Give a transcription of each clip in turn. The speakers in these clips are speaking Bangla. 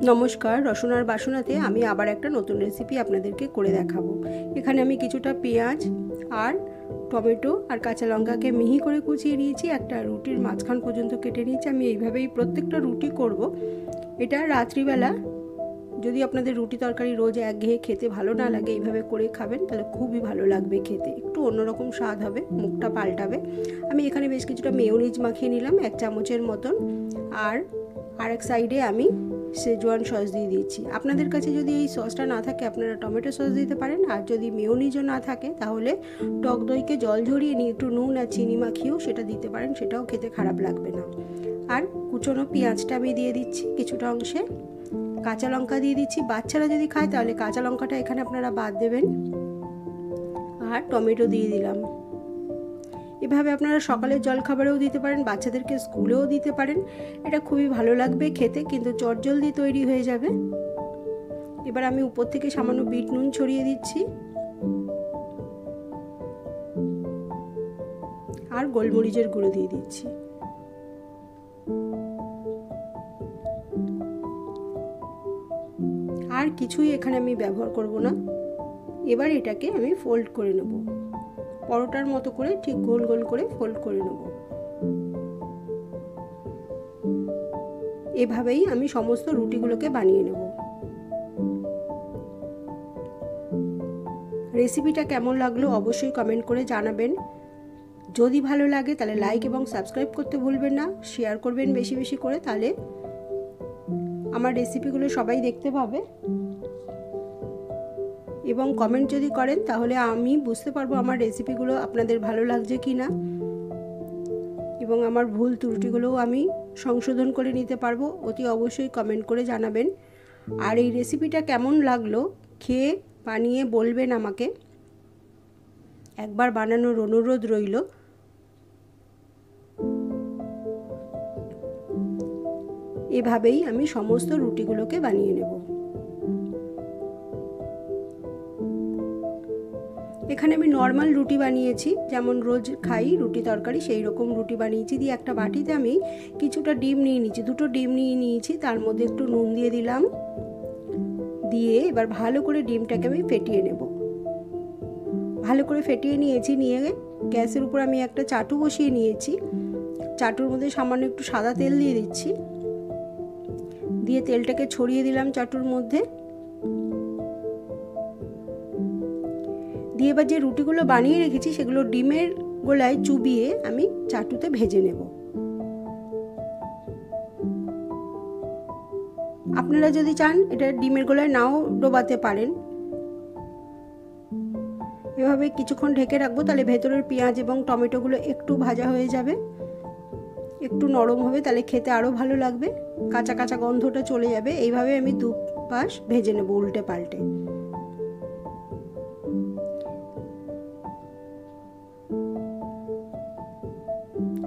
নমস্কার, রসুনার বাসনাতে আমি আবার একটা নতুন রেসিপি আপনাদেরকে করে দেখাবো। এখানে আমি কিছুটা পেঁয়াজ আর টমেটো আর কাঁচা লঙ্কাকে মিহি করে কুচিয়ে নিয়েছি, একটা রুটির মাঝখান পর্যন্ত কেটে নিয়েছি। আমি এইভাবেই প্রত্যেকটা রুটি করব। এটা রাত্রিবেলা যদি আপনাদের রুটি তরকারি রোজ একঘেয়ে খেতে ভালো না লাগে, এইভাবে করে খাবেন তাহলে খুবই ভালো লাগবে খেতে, একটু অন্যরকম স্বাদ হবে, মুখটা পাল্টাবে। আমি এখানে বেশ কিছুটা মেয়োনিজ মাখিয়ে নিলাম 1 চামচের মতন, আর আরেক সাইডে আমি শেজওয়ান সস দিয়ে দিচ্ছি। আপনাদের কাছে যদি এই সসটা না থাকে আপনারা টমেটো সস দিতে পারেন, আর যদি মেয়োনিজও না থাকে তাহলে টক দইকে জল ঝরিয়ে নিয়ে একটু নুন আর চিনি মাখিয়েও সেটা দিতে পারেন, সেটাও খেতে খারাপ লাগবে না। আর কুচনো পেঁয়াজটা আমি দিয়ে দিচ্ছি কিছুটা অংশে, কাঁচা লঙ্কা দিয়ে দিচ্ছি। বাচ্চারা যদি খায় তাহলে কাঁচা লঙ্কাটা এখানে আপনারা বাদ দেবেন, আর টমেটো দিয়ে দিলাম। এভাবে আপনারা সকালের জলখাবারেও দিতে পারেন, বাচ্চাদেরকে স্কুলেও দিতে পারেন। এটা খুবই ভালো লাগবে খেতে, কিন্তু চটজলদি তৈরি হয়ে যাবে। এবার আমি উপর থেকে সামান্য বিট নুন ছড়িয়ে দিচ্ছি, আর গোলমরিচের গুঁড়ো দিয়ে দিচ্ছি। আর কিছুই এখানে আমি ব্যবহার করব না। এবার এটাকে আমি ফোল্ড করে নেব, পরোটার মতো করে ঠিক গোল গোল করে ফোল্ড করে নেব। এভাবেই আমি সমস্ত রুটিগুলোকে বানিয়ে নেব। রেসিপিটা কেমন লাগলো অবশ্যই কমেন্ট করে জানাবেন। যদি ভালো লাগে তাহলে লাইক এবং সাবস্ক্রাইব করতে ভুলবেন না, শেয়ার করবেন বেশি বেশি করে, তাহলে আমার রেসিপিগুলো সবাই দেখতে পাবে। এবং কমেন্ট যদি করেন তাহলে আমি বুঝতে পারবো আমার রেসিপিগুলো আপনাদের ভালো লাগছে কি না, এবং আমার ভুল ত্রুটিগুলোও আমি সংশোধন করে নিতে পারবো। অতি অবশ্যই কমেন্ট করে জানাবেন। আর এই রেসিপিটা কেমন লাগলো খেয়ে বানিয়ে বলবেন আমাকে, একবার বানানোর অনুরোধ রইল। এভাবেই আমি সমস্ত রুটিগুলোকে বানিয়ে নেব। এখানে আমি নর্মাল রুটি বানিয়েছি, যেমন রোজ খাই রুটি তরকারি সেই রকম রুটি বানিয়েছি। দিয়ে একটা বাটিতে আমি কিছুটা ডিম নিয়ে নিয়েছি, 2টো ডিম নিয়ে নিয়েছি, তার মধ্যে একটু নুন দিয়ে দিলাম। দিয়ে এবার ভালো করে ডিমটাকে আমি ফেটিয়ে নেব। ভালো করে ফেটিয়ে নিয়েছি, নিয়ে গ্যাসের উপর আমি একটা চাটু বসিয়ে নিয়েছি। চাটুর মধ্যে সামান্য একটু সাদা তেল দিয়ে দিচ্ছি, দিয়ে তেলটাকে ছড়িয়ে দিলাম চাটুর মধ্যে। দিয়ে এবার যে রুটিগুলো বানিয়ে রেখেছি সেগুলো ডিমের গোলায় চুবিয়ে আমি চাটুতে ভেজে নেব। আপনারা যদি চান এটা ডিমের গোলায় নাও ডোবাতে পারেন। এভাবে কিছুক্ষণ ঢেকে রাখবো, তাহলে ভেতরের পেঁয়াজ এবং টমেটোগুলো একটু ভাজা হয়ে যাবে, একটু নরম হবে, তাহলে খেতে আরও ভালো লাগবে, কাঁচা কাঁচা গন্ধটা চলে যাবে। এইভাবে আমি 2 পাশ ভেজে নেব উল্টে পাল্টে।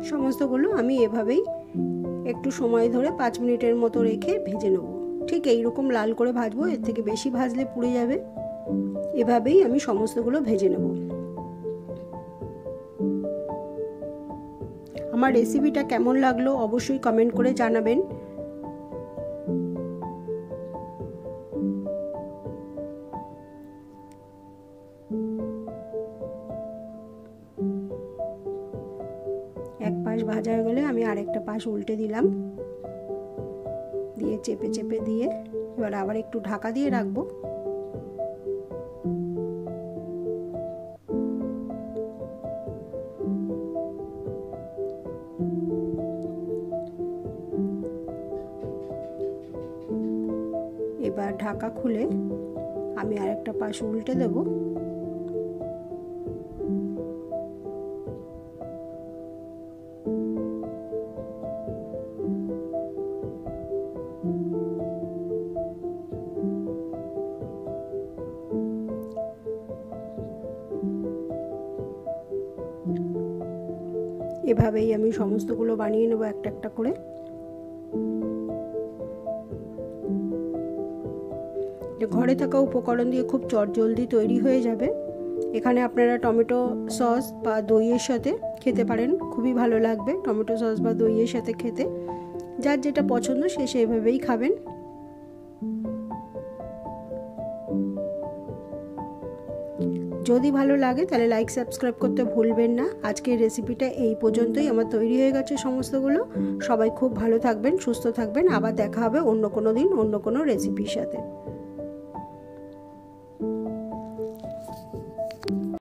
সমস্তগুলো আমি এভাবেই একটু সময় ধরে 5 মিনিটের মতো রেখে ভেজে নেব। ঠিক এইরকম লাল করে ভাজবো, এর থেকে বেশি ভাজলে পুড়ে যাবে। এভাবেই আমি সমস্তগুলো ভেজে নেব। আমার রেসিপিটা কেমন লাগলো অবশ্যই কমেন্ট করে জানাবেন। এক পাশ ভাজা হয়ে গেলে আমি আরেকটা পাশ উল্টে দিলাম, দিয়ে চেপে চেপে দিয়ে এবার আবার একটু ঢাকা দিয়ে রাখবো। এবার ঢাকা খুলে আমি আরেকটা পাশ উল্টে দেব। এভাবেই আমি সমস্তগুলো বানিয়ে নেব একটা একটা করে। ঘরে থাকা উপকরণ দিয়ে খুব চটজলদি তৈরি হয়ে যাবে। এখানে আপনারা টমেটো সস বা দইয়ের সাথে খেতে পারেন, খুবই ভালো লাগবে টমেটো সস বা দইয়ের সাথে খেতে। যার যেটা পছন্দ সে সেভাবেই খাবেন। যদি ভালো লাগে তাহলে লাইক সাবস্ক্রাইব করতে ভুলবেন না। আজকের রেসিপিটা এই পর্যন্তই আমার তৈরি হয়ে গেছে সমস্তগুলো। সবাই খুব ভালো থাকবেন, সুস্থ থাকবেন। আবার দেখা হবে অন্য কোনো দিন অন্য কোনো রেসিপির সাথে।